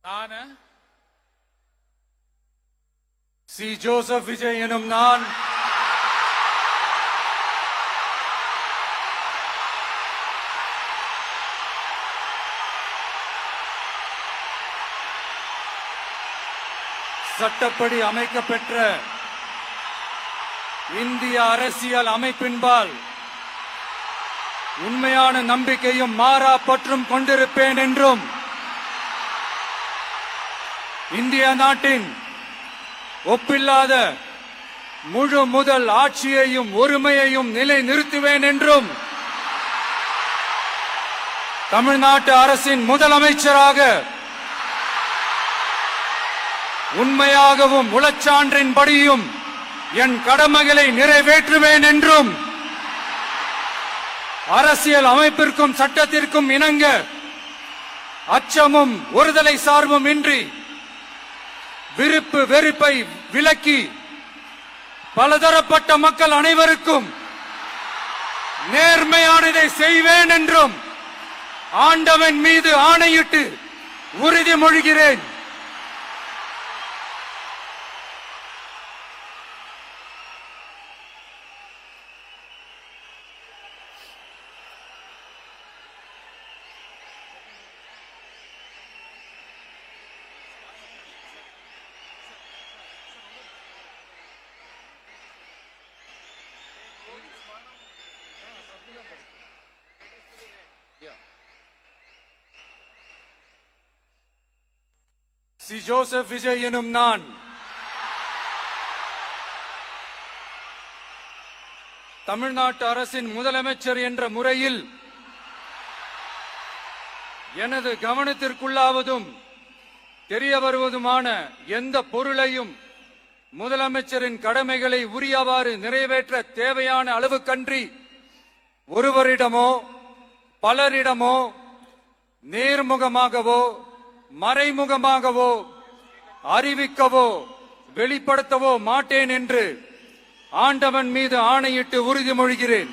நான் C. Joseph Vijay எனும் நான் சட்டப்படி அமைக்கப்பெற்ற இந்திய அரசியல் அமைப்பின்பால் உண்மையான நம்பிக்கையும் மாறா பற்றும் கொண்டிருப்பேன் என்றும் இந்திய நாட்டின் ஒப்பில்லாத முழு முதல் ஆட்சியையும் ஒருமையையும் நிலைநிறுத்துவேன் என்றும் தமிழ்நாட்டு அரசின் முதலமைச்சராக உண்மையாகவும் உளச்சான்றின்படியும் என் கடமைகளை நிறைவேற்றுவேன் என்றும் அரசியல் அமைப்பிற்கும் சட்டத்திற்கும் இணங்க அச்சமும் ஒருதலை சார்பும் இன்றி விருப்பு வெறுப்பை விலக்கி பலதரப்பட்ட மக்கள் அனைவருக்கும் நேர்மையானதை செய்வேன் என்றும் ஆண்டவன் மீது ஆணையிட்டு உறுதிமொழிகிறேன். சி. ஜோசப் விஜய் எனும் நான் தமிழ்நாட்டு அரசின் முதலமைச்சர் என்ற முறையில் எனது கவனத்திற்குள்ளாவதும் தெரிய வருவதுமான எந்த பொருளையும் முதலமைச்சரின் கடமைகளை உரியவாறு நிறைவேற்ற தேவையான அளவுக்கன்றி ஒருவரிடமோ பலரிடமோ நேர்முகமாகவோ மறைமுகமாகவோ அறிவிக்கவோ வெளிப்படுத்தவோ மாட்டேன் என்று ஆண்டவன் மீது ஆணையிட்டு உறுதிமொழிகிறேன்.